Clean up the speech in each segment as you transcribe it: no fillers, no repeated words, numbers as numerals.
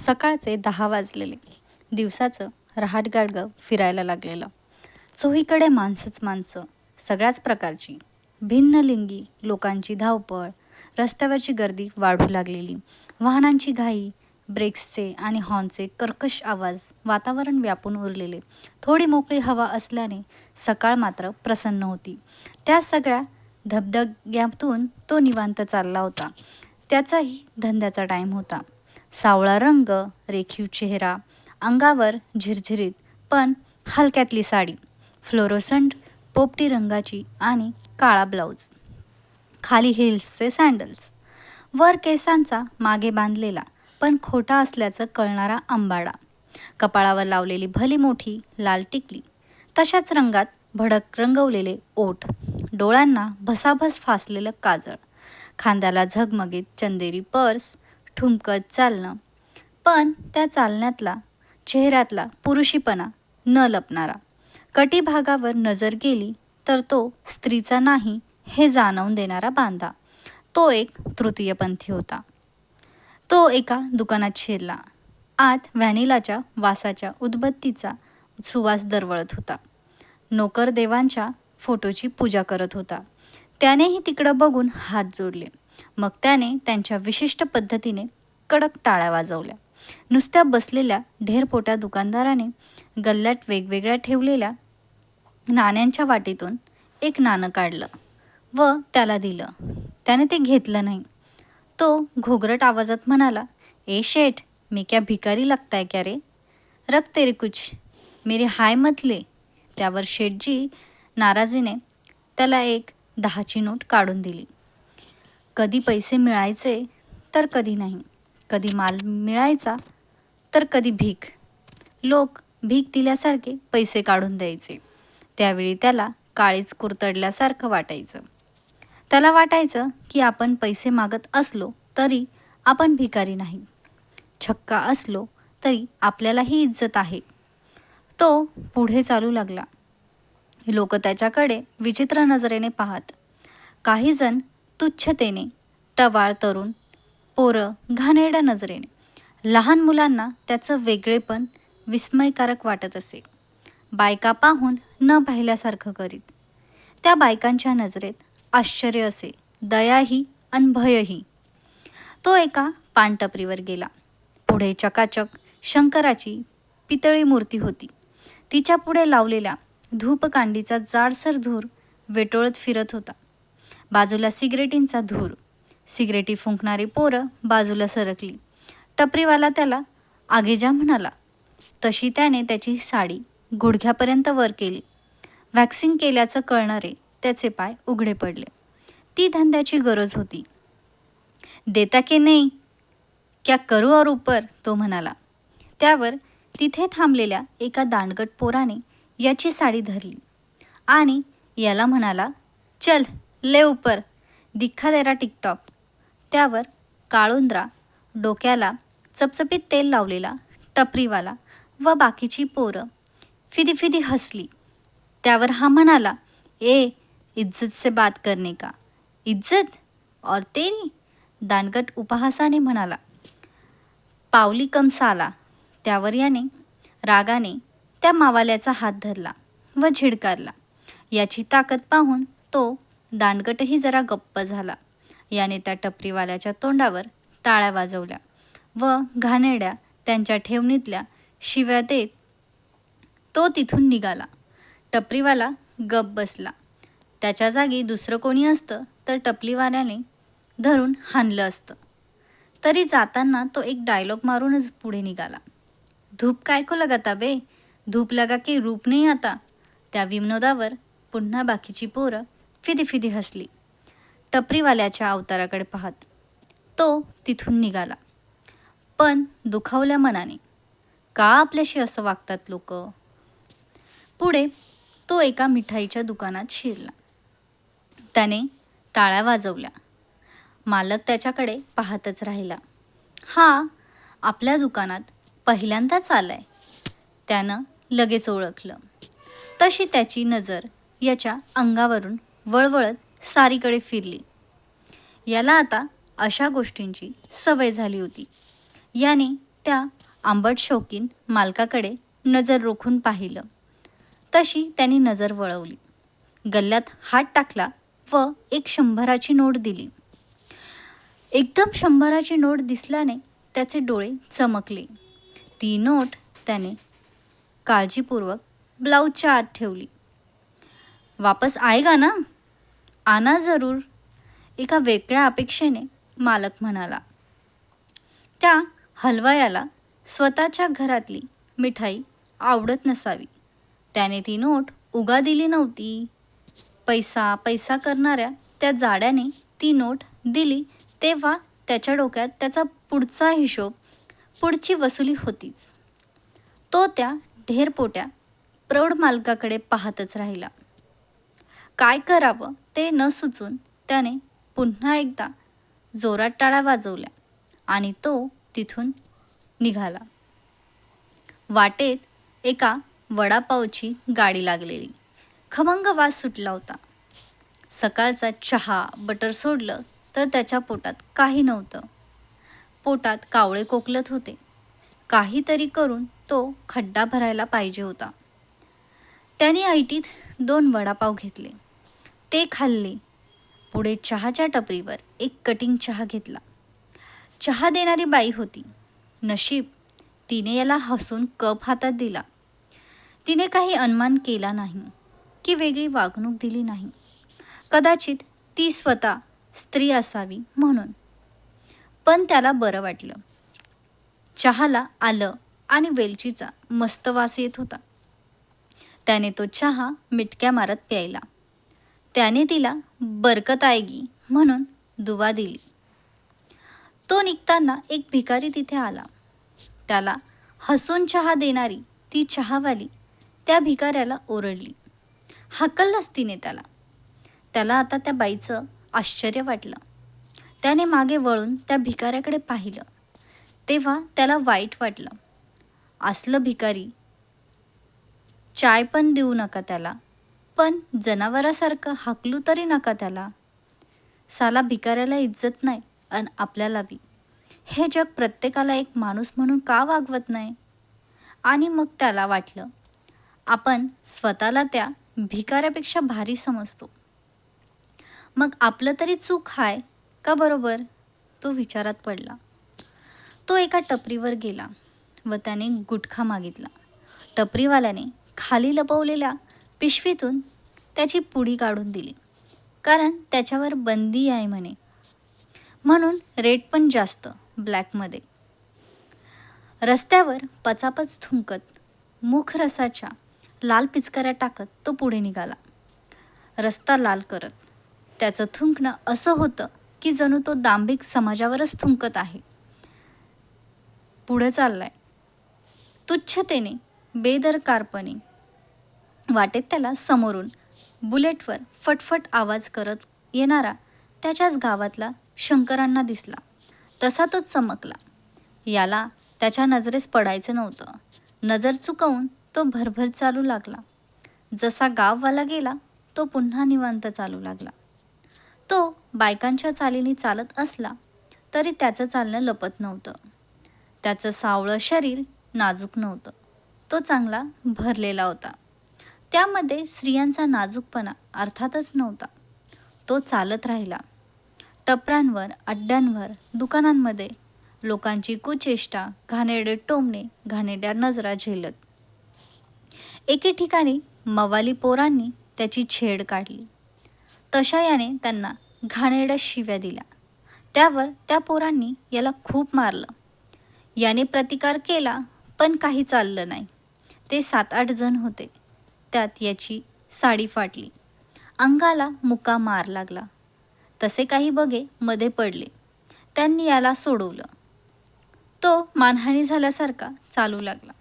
सकाळचे 10 वाजलेले. दिवसाचं रहाटगाडगं फिरायला लागलेलं. चोहीकडे माणसंच माणसं, सगळ्याच प्रकारची. भिन्न लिंगी लोकांची धावपळ, रस्त्यावरची गर्दी वाढू लागलेली. वाहनांची घाई, ब्रेक्सचे आणि हॉर्नचे कर्कश आवाज वातावरण व्यापून उरलेले. थोडी मोकळी हवा असल्याने सकाळ मात्र प्रसन्न होती. त्या सगळ्या धबधब्यातून तो निवांत चालला होता. त्याचाही धंद्याचा टाईम होता. सावळा रंग, रेखीव चेहरा, अंगावर झिरझिरीत पण हलक्यातली साडी, फ्लोरोसंट पोपटी रंगाची आणि काळा ब्लाऊज, खाली हिल्सचे सँडल्स, वर केसांचा मागे बांधलेला पण खोटा असल्याचं कळणारा अंबाडा, कपाळावर लावलेली भली मोठी लाल टिकली, तशाच रंगात भडक रंगवलेले ओठ, डोळ्यांना भसाभस फासलेलं काजळ, खांद्याला झगमगीत चंदेरी पर्स, ठुमकत चालणं, पण त्या चालण्यातला चेहऱ्यातला पुरुषीपणा न लपणारा. कटिभागावर नजर गेली तर तो स्त्रीचा नाही हे जाणवून देणारा बांधा. तो एक तृतीयपंथी होता. तो एका दुकानात शिरला. आत व्हॅनिलाच्या वासाच्या उदबत्तीचा सुवास दरवळत होता. नोकर देवांच्या फोटोची पूजा करत होता. त्यानेही तिकडं बघून हात जोडले. मग त्याने त्यांच्या विशिष्ट पद्धतीने कडक टाळ्या वाजवल्या. नुसत्या बसलेल्या ढेरपोट्या दुकानदाराने गल्ल्यात वेगवेगळ्या ठेवलेल्या नाण्यांच्या वाटीतून एक नाणं काढलं व त्याला दिलं. त्याने ते घेतलं नाही. तो घोगरट आवाजात म्हणाला, ए शेठ, मी क्या भिकारी लगता है क्या रे? रख तेरे कुछ, मेरे हाय मतले. त्यावर शेठजी नाराजीने त्याला एक 10ची नोट काढून दिली. कधी पैसे मिळायचे तर कधी नाही. कधी माल मिळायचा तर कधी भीक. लोक भीक दिल्यासारखे पैसे काढून द्यायचे. त्यावेळी त्याला काळीच कुरतडल्यासारखं वाटायचं. त्याला वाटायचं की आपण पैसे मागत असलो तरी आपण भिकारी नाही. छक्का असलो तरी आपल्यालाही इज्जत आहे. तो पुढे चालू लागला. लोक त्याच्याकडे विचित्र नजरेने पाहत. काही जण तुच्छतेने, टवाळ तरुण पोरं घाणेरड्या नजरेने. लहान मुलांना त्याचं वेगळेपण विस्मयकारक वाटत असे. बायका पाहून न पाहिल्यासारखं करीत. त्या बायकांच्या नजरेत आश्चर्य असे, दयाही अन भयही. तो एका पानटपरीवर गेला. पुढे चकाचक शंकराची पितळी मूर्ती होती. तिच्या पुढे लावलेल्या धूपकांडीचा जाडसर धूर वेटोळत फिरत होता. बाजूला सिगरेटींचा धूर. सिगरेटी फुंकणारी पोरं बाजूला सरकली. टपरीवाला त्याला आगेजा म्हणाला. तशी त्याने त्याची साडी गुडघ्यापर्यंत वर केली. व्हॅक्सिंग केल्याचं कळणारे त्याचे पाय उघडे पडले. ती धंद्याची गरज होती. देता के नाही, क्या करू और ऊपर, तो म्हणाला. त्यावर तिथे थांबलेल्या एका दांडगट पोराने याची साडी धरली आणि याला म्हणाला, चल ले ऊपर, दिखा तेरा टिकटॉक. त्यावर काळुंद्रा, डोक्याला चपचपीत तेल लावलेला टपरीवाला व बाकीची पोरं फिदी हसली. त्यावर हा म्हणाला, ए, इज्जत से बात करने का. इज्जत और तेरी, दांडगट उपहासाने म्हणाला. पावली कम साला. त्यावर याने रागाने त्या मावाल्याचा हात धरला व झिडकारला. याची ताकद पाहून तो दांडगटही जरा गप्प झाला. याने त्या टपरीवाल्याच्या तोंडावर टाळ्या वाजवल्या व घाणेरड्या त्यांच्या ठेवणीतल्या शिव्या देत तो तिथून निघाला. टपरीवाला गप बसला. त्याच्या जागी दुसरं कोणी असतं तर टपरीवाल्याने धरून हाणलं असतं. तरी जाताना तो एक डायलॉग मारूनच पुढे निघाला. धूप काय को लगाता बे, धूप लगा के रूप नाही आता. त्या विनोदावर पुन्हा बाकीची पोरं फिदी हसली. टपरीवाल्याच्या अवताराकडे पाहत तो तिथून निघाला. पण दुखावल्या मनाने. का आपल्याशी असं वागतात लोक? पुढे तो एका मिठाईच्या दुकानात शिरला. त्याने टाळ्या वाजवल्या. मालक त्याच्याकडे पाहतच राहिला. हा आपल्या दुकानात पहिल्यांदाच आलाय. त्यानं लगेच ओळखलं. तशी त्याची नजर याच्या अंगावरून वळवळत सारीकडे फिरली. याला आता अशा गोष्टींची सवय झाली होती. याने त्या आंबट शौकीन मालकाकडे नजर रोखून पाहिलं. तशी त्यांनी नजर वळवली. गल्ल्यात हात टाकला व एक 100ची नोट दिली. एकदम 100ची नोट दिसल्याने त्याचे डोळे चमकले. ती नोट त्याने काळजीपूर्वक ब्लाऊजच्या आत ठेवली. वापस आएगा ना? आना जरूर, एका वेगळ्या अपेक्षेने मालक म्हणाला. त्या हलवायाला स्वतःच्या घरातली मिठाई आवडत नसावी. त्याने ती नोट उगा दिली नव्हती. पैसा पैसा करणाऱ्या त्या जाड्याने ती नोट दिली तेव्हा त्याच्या डोक्यात त्याचा पुढचा हिशोब, पुढची वसुली होतीच. तो त्या ढेरपोट्या प्रौढ मालकाकडे पाहतच राहिला. काय करावं ते न सुचून त्याने पुन्हा एकदा जोरात टाळ्या वाजवल्या आणि तो तिथून निघाला. वाटेत एका वडापावची गाडी लागलेली. खमंग वास सुटला होता. सकाळचा चहा बटर सोडलं तर त्याच्या पोटात काही नव्हतं. पोटात कावळे कोकलत होते. काहीतरी करून तो खड्डा भरायला पाहिजे होता. त्याने ऐटीत 2 वडापाव घेतले. ते खाल्ले. पुढे चहाच्या टपरीवर एक कटिंग चहा घेतला. चहा देणारी बाई होती. नशीब तिने याला हसून कप हातात दिला. तिने काही अनुमान केला नाही की वेगळी वागणूक दिली नाही. कदाचित ती स्वतः स्त्री असावी म्हणून. पण त्याला बरं वाटलं. चहाला आलं आणि वेलचीचा मस्त वास येत होता. त्याने तो चहा मिटक्या मारत प्यायला. त्याने तिला बरकत आएगी म्हणून दुवा दिली. तो निघताना एक भिकारी तिथे आला. त्याला हसून चहा देणारी ती चहावाली त्या भिकाऱ्याला ओरडली. हाकललंच तिने त्याला. त्याला आता त्या बाईचं आश्चर्य वाटलं. त्याने मागे वळून त्या भिकाऱ्याकडे पाहिलं तेव्हा त्याला वाईट वाटलं. असलं भिकारी चाय पण देऊ नका त्याला, पण जनावरासारखं हाकलू तरी नका त्याला. साला भिकाऱ्याला इज्जत नाही आणि आपल्याला बी. हे जग प्रत्येकाला एक माणूस म्हणून का वागवत नाही? आणि मग त्याला वाटलं आपण स्वतःला त्या भिकाऱ्यापेक्षा भारी समजतो. मग आपलं तरी चूक आहे का बरोबर? तो विचारात पडला. तो एका टपरीवर गेला व त्याने गुटखा मागितला. टपरीवाल्याने खाली लपवलेल्या पिशवीतून त्याची पुडी काढून दिली. कारण त्याच्यावर बंदी आहे म्हणे, म्हणून रेट पण जास्त ब्लॅकमध्ये. रस्त्यावर पचापच थुंकत मुख रसाच्या लाल पिचकाऱ्या टाकत तो पुढे निघाला. रस्ता लाल करत त्याचं थुंकणं असं होतं की जणू तो दांभिक समाजावरच थुंकत आहे. पुढे चाललाय तुच्छतेने, बेदरकारपणे. वाटेत त्याला समोरून बुलेटवर फटफट आवाज करत येणारा त्याच्याच गावातला शंकरांना दिसला. तसा तो चमकला. याला त्याच्या नजरेस पडायचं नव्हतं. नजर चुकवून तो भरभर चालू लागला. जसा गाववाला गेला तो पुन्हा निवांत चालू लागला. तो बायकांच्या चालीने चालत असला तरी त्याचं चालणं लपत नव्हतं. त्याचं सावळं शरीर नाजूक नव्हतं. तो चांगला भरलेला होता. त्यामध्ये स्त्रियांचा नाजूकपणा अर्थातच नव्हता. तो चालत राहिला. टपऱ्यांवर, अड्ड्यांवर, दुकानांमध्ये लोकांची कुचेष्टा, घाणेरडे टोमणे, घाणेरड्या नजरा झेलत. एके ठिकाणी मवाली पोरांनी त्याची छेड काढली. तशा याने त्यांना घाणेरड्या शिव्या दिल्या. त्यावर त्या पोरांनी याला खूप मारलं. याने प्रतिकार केला पण काही चाललं नाही. ते 7-8 जण होते. त्यात याची साडी फाटली. अंगाला मुका मार लागला. तसे काही बघे मध्ये पडले. त्यांनी याला सोडवलं. तो मानहानी झाल्यासारखा चालू लागला.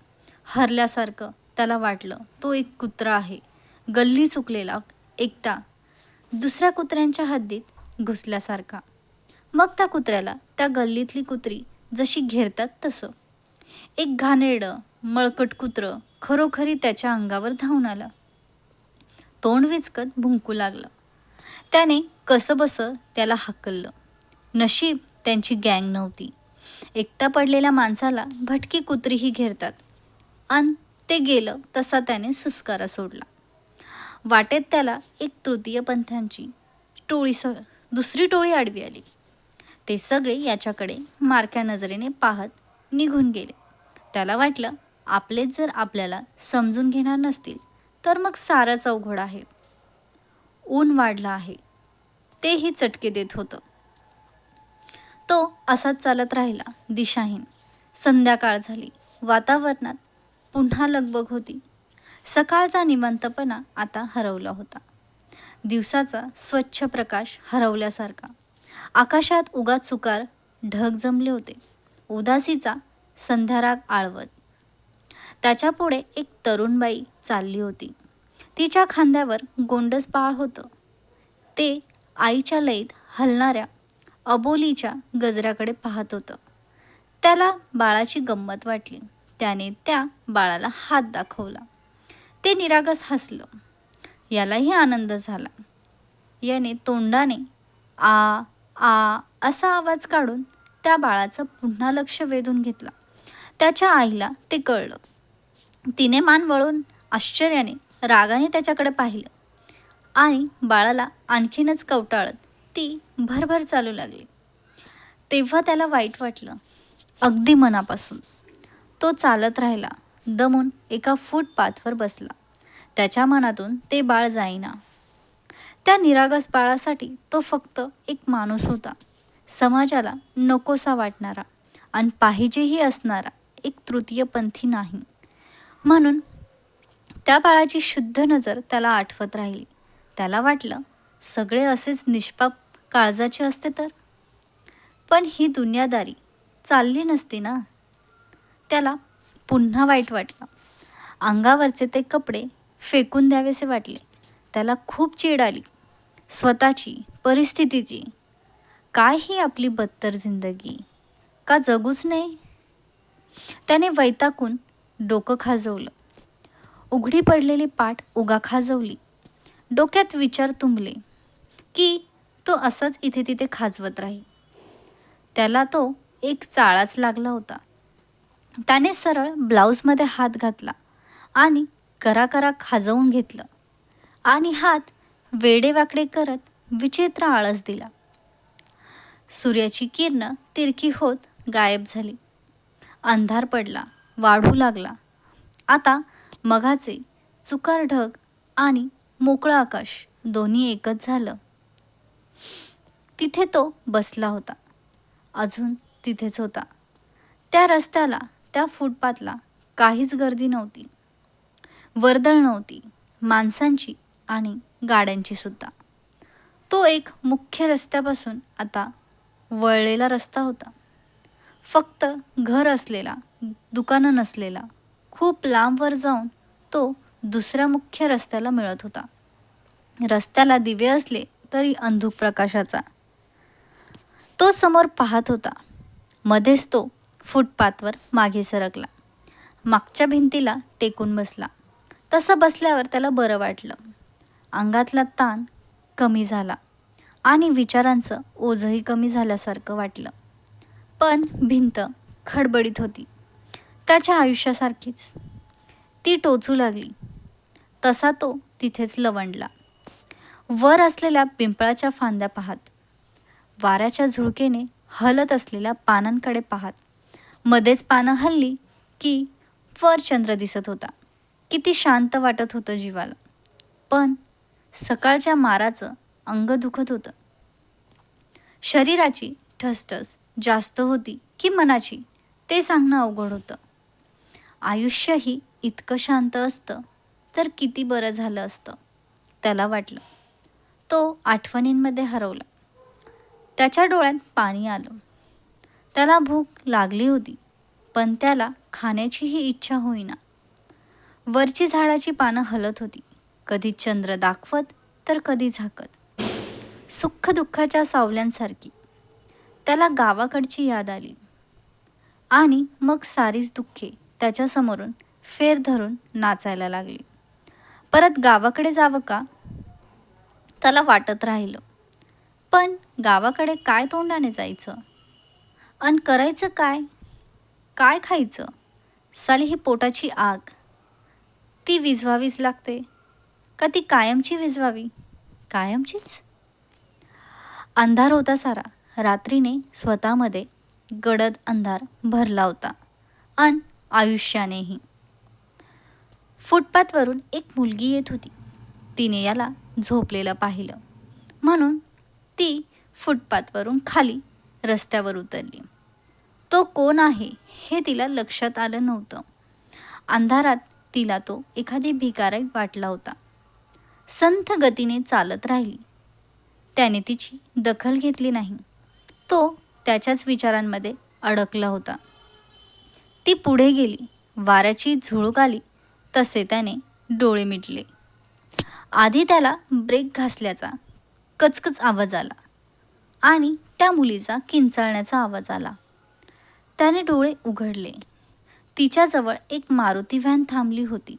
हरल्यासारखं त्याला वाटलं. तो एक कुत्रा आहे, गल्ली चुकलेला, एकटा, दुसऱ्या कुत्र्यांच्या हद्दीत घुसल्यासारखा. मग त्या कुत्र्याला त्या गल्लीतली कुत्री जशी घेरतात तसं. एक घाणेरडं मळकट कुत्रं खरोखरी त्याच्या अंगावर धावून आलं. तोंड विचकत भुंकू लागलं. त्याने कसंबसं त्याला हाकललं. नशीब त्यांची गँग नव्हती. एकटा पडलेल्या माणसाला भटकी कुत्रीही घेरतात. अन ते गेलं तसा त्याने सुस्कारा सोडला. वाटेत त्याला एक तृतीयपंथीयांची दुसरी टोळी आडवी आली. ते सगळे याच्याकडे मारक्या नजरेने पाहत निघून गेले. त्याला वाटलं, आपलेच जर आपल्याला समजून घेणार नसतील तर मग सारंच अवघड आहे. ऊन वाढलं आहे, तेही चटके देत होतं. तो असाच चालत राहिला, दिशाहीन. संध्याकाळ झाली. वातावरणात पुन्हा लगबग होती. सकाळचा निवांतपणा आता हरवला होता. दिवसाचा स्वच्छ प्रकाश हरवल्यासारखा. आकाशात उगाच सुकार ढग जमले होते. उदासीचा संध्याराग आळवत. त्याच्या पुढे एक तरुण बाई चालली होती. तिच्या खांद्यावर गोंडस बाळ होतं. ते आईच्या लयीत हलणाऱ्या अबोलीच्या गजऱ्याकडे पाहत होतं. त्याला बाळाची गंमत वाटली. त्याने त्या बाळाला हात दाखवला. ते निरागस हसलं. यालाही आनंद झाला. याने तोंडाने आ आ असा आवाज काढून त्या बाळाचं पुन्हा लक्ष वेधून घेतला. त्याच्या आईला ते कळलं. तिने मान वळून आश्चर्याने रागाने त्याच्याकडे पाहिलं आणि बाळाला आणखीनच कवटाळत ती भरभर चालू लागली. तेव्हा त्याला वाईट वाटलं, अगदी मनापासून. तो चालत राहिला. दमून एका फुटपाथवर बसला. त्याच्या मनातून ते बाळ जाईना. त्या निरागस बाळासाठी तो फक्त एक माणूस होता. समाजाला नकोसा वाटणारा आणि पाहिजेही असणारा एक तृतीयपंथी नाही. म्हणून त्या बाळाची शुद्ध नजर त्याला आठवत राहिली. त्याला वाटलं, सगळे असेच निष्पाप काळजाचे असते तर. पण ही दुनियादारी चालली नसती ना. त्याला पुन्हा वाईट वाटलं. अंगावरचे ते कपडे फेकून द्यावेसे वाटले. त्याला खूप चीड आली. स्वतःची, परिस्थितीची. काय ही आपली बदतर जिंदगी, का जगूच नाही? त्याने वैतागून डोकं खाजवलं. उघडी पडलेली पाठ उगा खाजवली. डोक्यात विचार तुंबले की तो असाच इथे तिथे खाजवत राही. त्याला तो एक चाळाच लागला होता. त्याने सरळ ब्लाऊजमध्ये हात घातला आणि करा खाजवून घेतलं आणि हात वेडेवाकडे करत विचित्र आळस दिला. सूर्याची किरणं तिरकी होत गायब झाली. अंधार पडला, वाढू लागला. आता मघाचे चुकार ढग आणि मोकळं आकाश दोन्ही एकच झालं. तिथे तो बसला होता. अजून तिथेच होता. त्या रस्त्याला, त्या फुटपाथला काहीच गर्दी नव्हती. वर्दळ नव्हती, माणसांची आणि गाड्यांची सुद्धा. तो एक मुख्य रस्त्यापासून आता वळलेला रस्ता होता. फक्त घर असलेला, दुकानं नसलेला. खूप लांबवर जाऊन तो दुसऱ्या मुख्य रस्त्याला मिळत होता. रस्त्याला दिवे असले तरी अंधुक प्रकाशाचा. तो समोर पाहत होता. मध्येच तो फुटपाथवर मागे सरकला. मागच्या भिंतीला टेकून बसला. तसं बसल्यावर त्याला बरं वाटलं. अंगातला ताण कमी झाला आणि विचारांचं ओझंही कमी झाल्यासारखं वाटलं. पण भिंत खडबडीत होती. त्याच्या आयुष्यासारखीच. ती टोचू लागली. तसा तो तिथेच लवंडला. वर असलेल्या पिंपळाच्या फांद्या पाहत, वाऱ्याच्या झुळकेने हलत असलेल्या पानांकडे पाहत. मध्येच पानं हलली की वर चंद्र दिसत होता. किती शांत वाटत होतं जीवाला. पण सकाळच्या माराचं अंग दुखत होतं. शरीराची ठसठस जास्त होती की मनाची ते सांगणं अवघड होतं. आयुष्यही इतकं शांत असतं तर किती बरं झालं असतं, त्याला वाटलं. तो आठवणींमध्ये हरवला. त्याच्या डोळ्यात पाणी आलं. त्याला भूक लागली होती, पण त्याला खाण्याचीही इच्छा होईना. वरची झाडाची पानं हलत होती, कधी चंद्र दाखवत तर कधी झाकत, सुख दुःखाच्या सावल्यांसारखी. त्याला गावाकडची याद आली आणि मग सारीच दुःखे त्याच्यासमोरून फेर धरून नाचायला लागली. परत गावाकडे जावं का, त्याला वाटत राहिलं. पण गावाकडे काय तोंडाने जायचं? अन करायचं काय? काय खायचं? साली ही पोटाची आग, ती विझवावीच लागते का ती कायमची विझवावी? कायमचीच. अंधार होता सारा. रात्रीने स्वतःमध्ये गडद अंधार भरला होता अन आयुष्यानेही. फुटपाथवरून एक मुलगी येत होती. तिने याला झोपलेलं पाहिलं म्हणून ती फुटपाथवरून खाली रस्त्यावर उतरली. तो कोण आहे हे तिला लक्षात आलं नव्हतं. अंधारात तिला तो एखादी भिकारी वाटला होता. संथ गतीने चालत राहिली. त्याने तिची दखल घेतली नाही. तो त्याच्याच विचारांमध्ये अडकला होता. ती पुढे गेली. वाऱ्याची झुळूक आली तसे त्याने डोळे मिटले. आधी त्याला ब्रेक घासल्याचा कचकच आवाज आला आणि त्या मुलीचा किंचाळण्याचा आवाज आला. त्याने डोळे उघडले. तिच्याजवळ एक मारुती व्हॅन थांबली होती.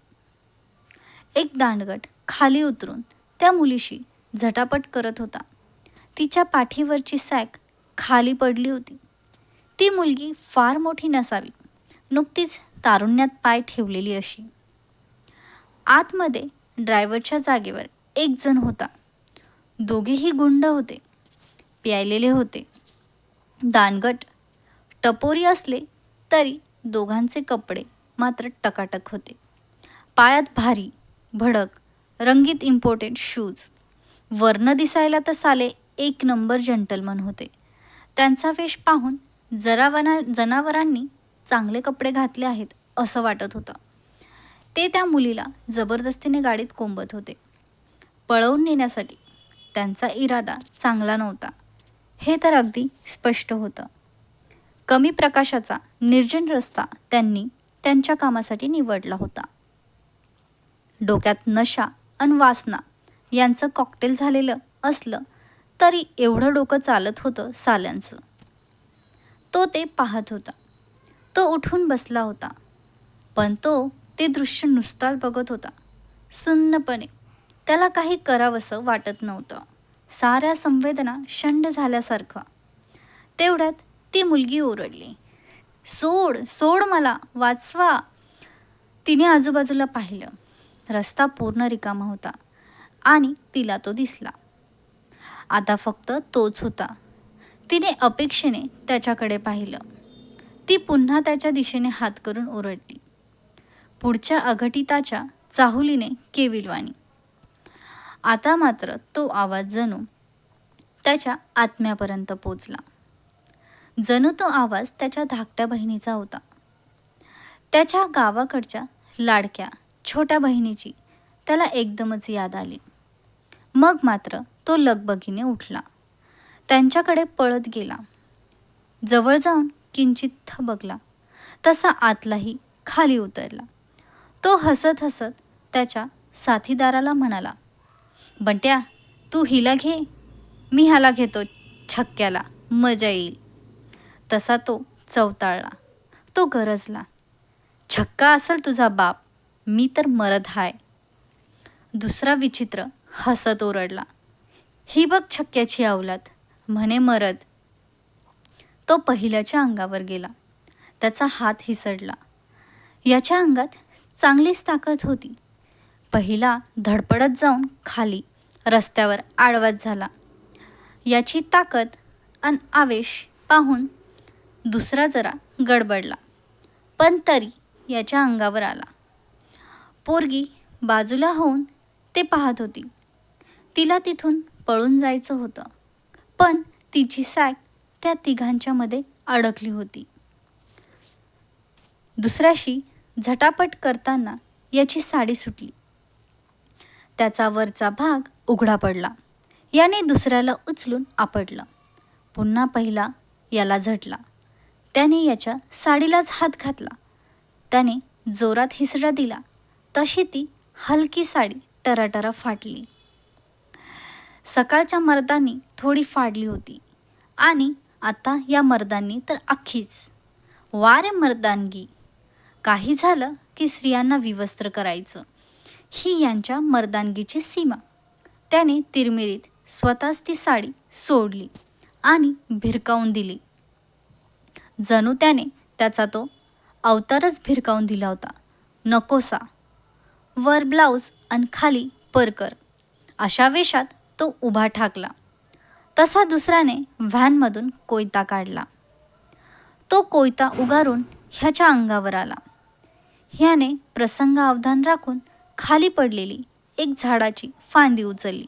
एक दांडगट खाली उतरून त्या मुलीशी झटापट करत होता. तिच्या पाठीवरची सॅक खाली पडली होती. ती मुलगी फार मोठी नसावी, नुकतीच तारुण्यात पाय ठेवलेली अशी. आतमध्ये ड्रायव्हरच्या जागेवर एक जण होता. दोघेही गुंड होते, प्यायलेले होते. दांडगट टपोरी असले तरी दोघांचे कपडे मात्र टकाटक होते. पायात भारी भडक रंगीत इम्पोर्टेड शूज. वर्ण दिसायला तर साले एक नंबर जंटलमन होते. त्यांचा वेश पाहून जनावरांनी चांगले कपडे घातले आहेत असं वाटत होतं. ते त्या मुलीला जबरदस्तीने गाडीत कोंबत होते. पळवून नेण्यासाठी. त्यांचा इरादा चांगला नव्हता हे तर अगदी स्पष्ट होतं. कमी प्रकाशाचा निर्जन रस्ता त्यांनी त्यांच्या कामासाठी निवडला होता. डोक्यात नशा अन वासना यांचं कॉकटेल झालेलं असलं तरी एवढं डोकं चालत होतं साल्यांचं. तो ते पाहत होता. तो उठून बसला होता, पण तो ते दृश्य नुसताच बघत होता सुन्नपणे. त्याला काही करावंसं वाटत नव्हतं. साऱ्या संवेदना शंड झाल्यासारखं. तेवढ्यात ती मुलगी ओरडली, सोड सोड, मला वाचवा. तिने आजूबाजूला पाहिलं. रस्ता पूर्ण रिकामा होता आणि तिला तो दिसला. आता फक्त तोच होता. तिने अपेक्षेने त्याच्याकडे पाहिलं. ती पुन्हा त्याच्या दिशेने हात करून ओरडली, पुढच्या अघटिताच्या चाहुलीने केविलवाणी. आता मात्र तो आवाज जणू त्याच्या आत्म्यापर्यंत पोचला. जणू तो आवाज त्याच्या धाकट्या बहिणीचा होता. त्याच्या गावाकडच्या लाडक्या छोट्या बहिणीची त्याला एकदमच याद आली. मग मात्र तो लगबगीने उठला. त्यांच्याकडे पळत गेला. जवळ जाऊन किंचित थबकला तसा आतलाही खाली उतरला. तो हसत हसत त्याच्या साथीदाराला म्हणाला, बंट्या, तू हिला घे, मी ह्याला घेतो छक्क्याला, मजा येईल. तसा तो चवताळला. तो गरजला, छक्का असेल तुझा बाप, मी तर मरद हाय. दुसरा विचित्र हसत ओरडला, ही बघ छक्क्याची अवलाद, म्हणे मरद. तो पहिल्याच्या अंगावर गेला. त्याचा हात हिसडला. याच्या अंगात चांगलीच ताकद होती. पहिला धडपडत जाऊन खाली रस्त्यावर आडवाच झाला. याची ताकद अन आवेश पाहून दुसरा जरा गडबडला, पण तरी याच्या अंगावर आला. पोरगी बाजूला होऊन ते पाहत होती. तिला तिथून पळून जायचं होतं, पण तिची सॅक त्या तिघांच्या मध्ये अडकली होती. दुसऱ्याशी झटापट करताना याची साडी सुटली. त्याचा वरचा भाग उघडा पडला. याने दुसऱ्याला उचलून आपटलं. पुन्हा पहिला याला झटला. त्याने याच्या साडीलाच हात घातला. त्याने जोरात हिसडा दिला तशी ती हलकी साडी टराटरा फाटली. सकाळच्या मर्दांनी थोडी फाडली होती आणि आता या मर्दांनी तर अख्खीच. वारे मर्दानगी. काही झालं की स्त्रियांना विवस्त्र करायचं, ही यांच्या मर्दानगीची सीमा. त्याने तिरमिरीत स्वतःच ती साडी सोडली आणि भिरकावून दिली. जणू त्याने त्याचा तो अवतारच भिरकावून दिला होता. नकोसा, वर ब्लाऊज आणि खाली परकर अशा वेशात तो उभा ठाकला. तसा दुसऱ्याने व्हॅनमधून कोयता काढला. तो कोयता उगारून ह्याच्या अंगावर आला. ह्याने प्रसंगावधान राखून खाली पडलेली एक झाडाची फांदी उचलली.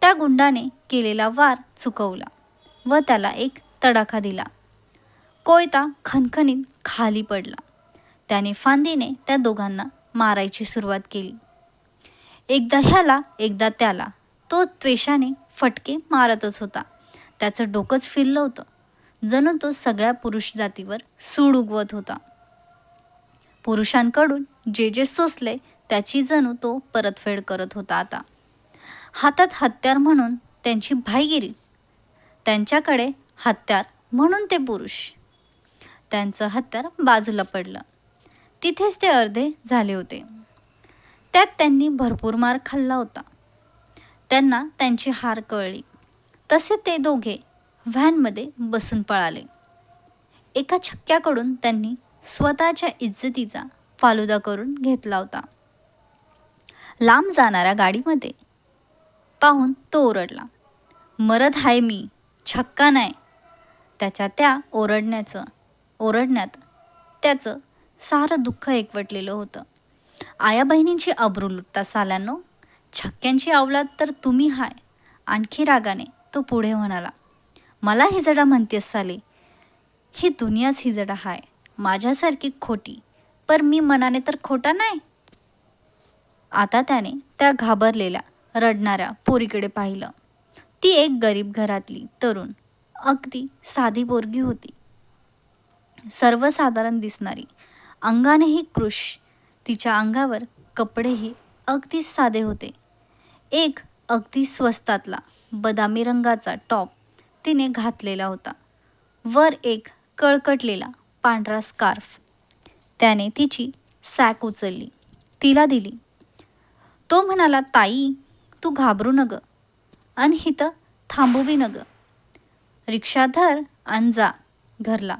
त्या गुंडाने केलेला वार चुकवला व त्याला एक तडाखा दिला. कोयता खणखणीत खाली पडला. त्याने फांदीने त्या दोघांना मारायची सुरुवात केली. एकदा ह्याला एकदा त्याला तो त्वेषाने फटके मारतच होता. त्याचं डोकंच फिरलं होतं. जणू तो सगळ्या पुरुष जातीवर सूड उगवत होता. पुरुषांकडून जे जे सोसले त्याची जणू तो परतफेड करत होता. आता हातात हत्यार म्हणून त्यांची भाईगिरी, त्यांच्याकडे हत्यार म्हणून ते पुरुष. त्यांचं हत्यार बाजूला पडलं. तिथेच ते अर्धे झाले होते. त्यात त्यांनी भरपूर मार खाल्ला होता. त्यांना त्यांची हार कळली. तसे ते दोघे व्हॅनमध्ये बसून पळाले. एका छक्क्याकडून त्यांनी स्वतःच्या इज्जतीचा फालुदा करून घेतला होता. लांब जाणाऱ्या गाडीमध्ये पाहून तो ओरडला, मरद हाय मी, छक्का नाही. त्याच्या त्या ओरडण्यात त्याचं सारं दुःख एकवटलेलं होतं. आया बहिणींची अब्रू लुटता साल्यांनो, छक्क्यांची अवलाद तर तुम्ही हाय. आणखी रागाने तो पुढे म्हणाला, मला हिजडा म्हणतेस साले, ही दुनियाच हिजडा हाय. माझ्यासारखी खोटी, पर मी मनाने तर खोटा नाही. आता त्याने त्या घाबरलेल्या रडणाऱ्या पोरीकडे पाहिलं. ती एक गरीब घरातली तरुण, अगदी साधी पोरगी होती. सर्वसाधारण दिसणारी, अंगानेही कृश. तिच्या अंगावर कपडेही अगदी साधे होते. एक अगदी स्वस्तातला बदामी रंगाचा टॉप तिने घातलेला होता. वर एक कळकटलेला पांढरा स्कार्फ. त्याने तिची सॅक उचलली, तिला दिली. तो म्हणाला, ताई तू घाबरू नग आणि हिथं थांबू बी नग. रिक्षा धर आणि जा घरला.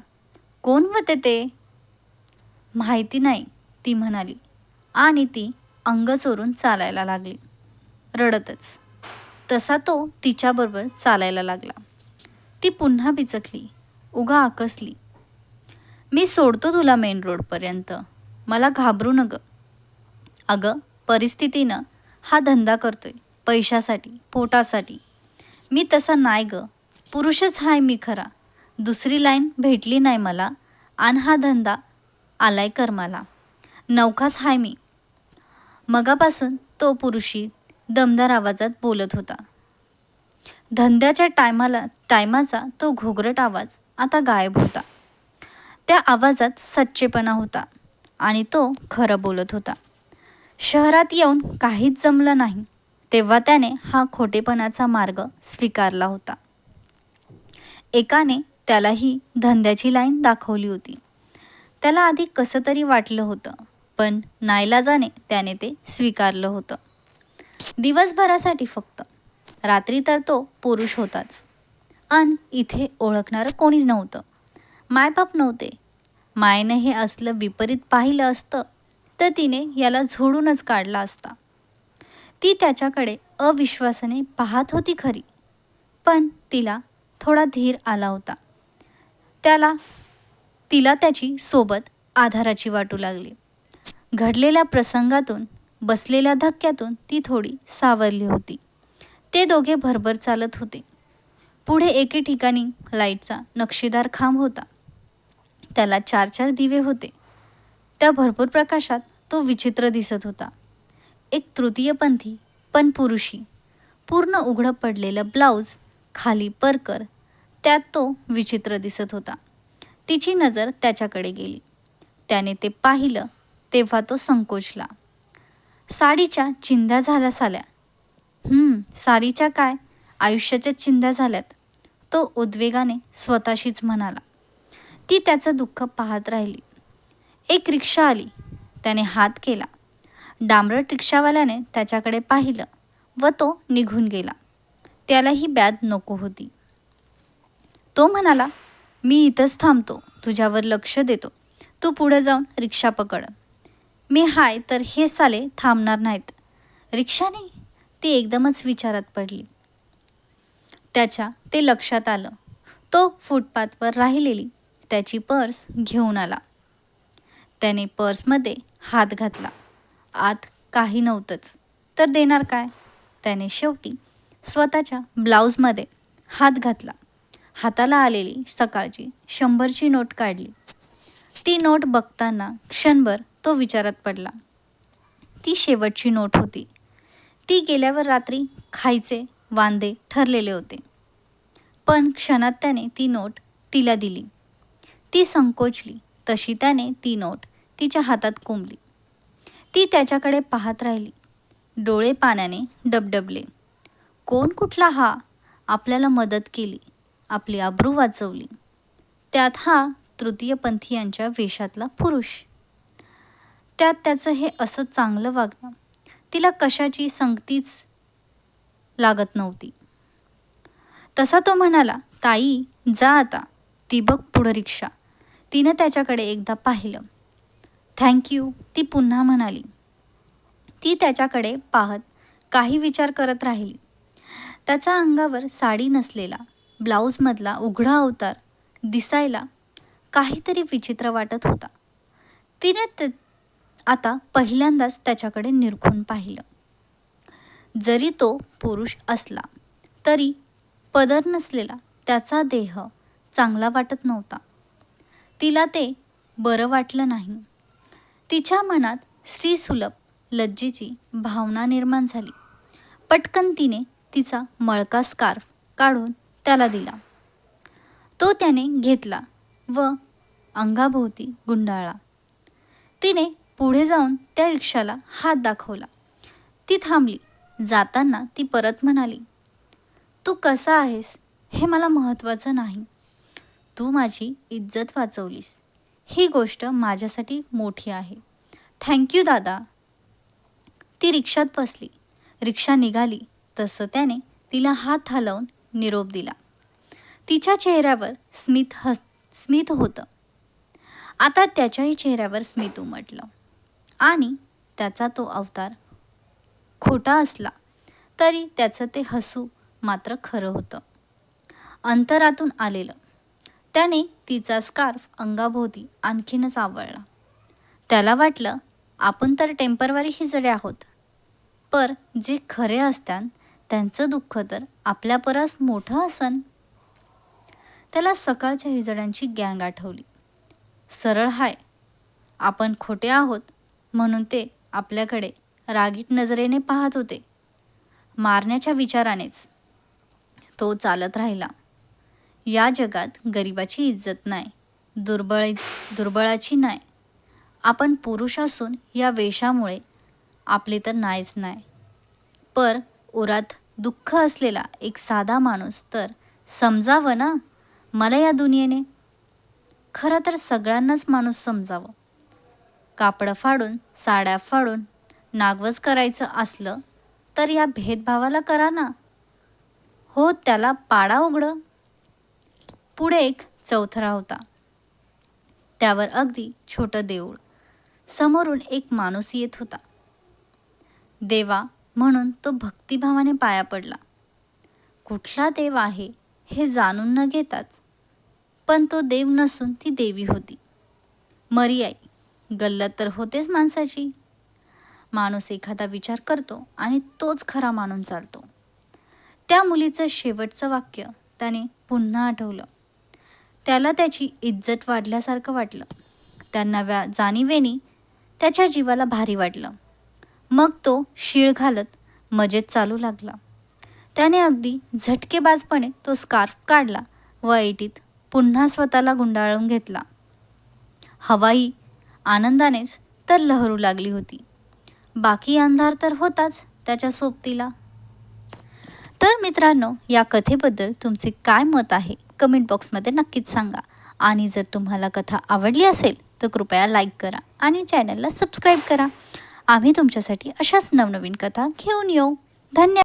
कोण होते ते? माहिती नाही, ती म्हणाली आणि ती अंग चोरून चालायला लागली, रडतच. तसा तो तिच्याबरोबर चालायला लागला. ती पुन्हा बिचकली, उगा आकसली. मी सोडतो तुला मेन रोडपर्यंत, मला घाबरू नग. अगं परिस्थितीनं हा धंदा करतोय, पैशासाठी, पोटासाठी. मी तसा नाही ग, पुरुषच हाय मी खरा. दुसरी लाईन भेटली नाही मला आणि हा धंदा आलाय कर मला. नवखाच हाय मी. मगापासून तो पुरुषी दमदार आवाजात बोलत होता. धंद्याच्या टायमाचा तो घोगरट आवाज आता गायब होता. त्या आवाजात सच्चेपणा होता आणि तो खरं बोलत होता. शहरात येऊन काहीच जमलं नाही तेव्हा त्याने हा खोटेपणाचा मार्ग स्वीकारला होता. एकाने त्याला ही धंद्याची लाईन दाखवली होती. त्याला आधी कसं तरी वाटलं होतं, पण नाईलाजाने त्याने ते स्वीकारलं होतं. दिवसभरासाठी फक्त. रात्री तर तो पुरुष होताच. अन इथे ओळखणारं कोणीच नव्हतं. मायबाप नव्हते. मायने हे असलं विपरीत पाहिलं असतं तर तिने याला झोडूनच काढला असता. ती त्याच्याकडे अविश्वासाने पाहत होती खरी, पण तिला थोडा धीर आला होता. तिला त्याची सोबत आधाराची वाटू लागली. घडलेल्या प्रसंगातून, बसलेल्या धक्क्यातून ती थोडी सावरली होती. ते दोघे भरभर चालत होते. पुढे एके ठिकाणी लाईटचा नक्षीदार खांब होता. त्याला 4-4 दिवे होते. त्या भरपूर प्रकाशात तो विचित्र दिसत होता. एक तृतीयपंथी पण पुरुषी, पूर्ण उघडं पडलेलं ब्लाऊज, खाली परकर, त्यात तो विचित्र दिसत होता. तिची नजर त्याच्याकडे गेली. त्याने ते पाहिलं तेव्हा तो संकोचला. साडीच्या चिंध्या झाल्या साल्या. साडीच्या काय, आयुष्याच्या चिंध्या झाल्यात, तो उद्वेगाने स्वतःशीच म्हणाला. ती त्याचं दुःख पाहत राहिली. एक रिक्षा आली. त्याने हात केला. डांबरट रिक्षावाल्याने त्याच्याकडे पाहिलं व तो निघून गेला. त्याला ही बॅद नको होती. तो म्हणाला, मी इथंच थांबतो. तुझ्यावर लक्ष देतो. तू पुढे जाऊन रिक्षा पकड. मी हाय तर हे साले थांबणार नाहीत. रिक्षाने ती एकदमच विचारात पडली. त्याच्या ते लक्षात आलं. तो फुटपाथवर राहिलेली त्याची पर्स घेऊन आला. त्याने पर्समध्ये हात घातला. आत काही नव्हतंच तर देणार काय. त्याने शेवटी स्वतःच्या ब्लाऊजमध्ये हात घातला. हाताला आलेली सकाळची 100ची नोट काढली. ती नोट बघताना क्षणभर तो विचारात पडला. ती शेवटची नोट होती. ती गेल्यावर रात्री खायचे वांदे ठरलेले होते. पण क्षणात त्याने ती नोट तिला दिली. ती संकोचली तशी त्याने ती नोट तिच्या हातात कोंबली. ती त्याच्याकडे पाहत राहिली. डोळे पाण्याने डबडबले. कोण कुठला हा? आपल्याला मदत केली, आपली आबरू वाचवली. त्यात हा तृतीयपंथीयांच्या वेशातला पुरुष. त्यात त्याचं हे असं चांगलं वागणं तिला कशाची संगतीच लागत नव्हती. तसा तो म्हणाला, ताई जा आता, ती बघ पुढं रिक्षा. तिनं त्याच्याकडे एकदा पाहिलं. थँक्यू, ती पुन्हा म्हणाली. ती त्याच्याकडे पाहत काही विचार करत राहिली. त्याचा अंगावर साडी नसलेला ब्लाऊजमधला उघडा अवतार दिसायला काहीतरी विचित्र वाटत होता. तिने आता पहिल्यांदाच त्याच्याकडे निरखून पाहिलं. जरी तो पुरुष असला तरी पदर नसलेला त्याचा देह चांगला वाटत नव्हता. तिला ते बरं वाटलं नाही. तिच्या मनात स्त्रीसुलभ लज्जेची भावना निर्माण झाली. पटकन तिने तिचा मळका स्कार्फ काढून त्याला दिला. तो त्याने घेतला व अंगाभोवती गुंडाळला. तिने पुढे जाऊन त्या रिक्षाला हात दाखवला. ती थांबली. जाताना ती परत म्हणाली, तू कसा आहेस हे मला महत्त्वाचं नाही. तू माझी इज्जत वाचवलीस, ही गोष्ट माझ्यासाठी मोठी आहे. थँक्यू दादा. ती रिक्षात बसली. रिक्षा निघाली तसं त्याने तिला हात हलवून निरोप दिला. तिच्या चेहऱ्यावर स्मित होतं. आता त्याच्याही चेहऱ्यावर स्मित उमटलं आणि त्याचा तो अवतार खोटा असला तरी त्याचं ते हसू मात्र खरं होतं, अंतरातून आलेलं. त्याने तिचा स्कार्फ अंगाभोवती आणखीनच आवळला. त्याला वाटलं आपण तर टेम्परवारी हिजडे आहोत, पर जे खरे असतात त्यांचं दुःख तर आपल्यापरस मोठं असन. त्याला सकाळच्या हिजड्यांची गँग आठवली. सरळ हाय, आपण खोटे आहोत म्हणून ते आपल्याकडे रागीट नजरेने पाहत होते. मारण्याच्या विचारानेच तो चालत राहिला. या जगात गरिबाची इज्जत नाही, दुर्बळाची नाही. आपण पुरुष असून या वेशामुळे आपले तर नाहीच नाही, पर उरात दुःख असलेला एक साधा माणूस तर समजावं ना मला या दुनियेने. खरं तर सगळ्यांनाच माणूस समजावं. कापडं फाडून साड्या फाडून नागवस करायचं असलं तर या भेदभावाला करा ना. हो, त्याला पाडा उघडं. पुढे एक चौथरा होता. त्यावर अगदी छोटं देऊळ. समोरून एक माणूस येत होता. देवा म्हणून तो भक्तिभावाने पाया पडला. कुठला देव आहे हे जाणून न घेताच, पण तो देव नसून ती देवी होती. मरियाई. गल्लत तर होतेच माणसाची. माणूस एखादा विचार करतो आणि तोच खरा मानून चालतो. त्या मुलीचं शेवटचं वाक्य त्याने पुन्हा आठवलं. त्याला त्याची इज्जत वाढल्यासारखं वाटलं. त्या नव्या जाणीवेनी त्याच्या जीवाला भारी वाटलं. मग तो शीळ घालत मजेत चालू लागला. त्याने अगदी झटकेबाजपणे तो स्कार्फ काढला व ऐटीत पुन्हा स्वतःला गुंडाळून घेतला. हवाई आनंदानेच तर लहरू लागली होती. बाकी अंधार तर होताच त्याच्या सोबतीला. तर मित्रांनो, या कथेबद्दल तुमचे काय मत आहे कमेंट बॉक्समध्ये नक्कीच सांगा. आणि जर तुम्हाला कथा आवडली असेल तर कृपया लाईक करा आणि चॅनलला सबस्क्राईब करा. आम्ही तुमच्यासाठी अशाच नवनवीन कथा घेऊन येऊ. धन्यवाद.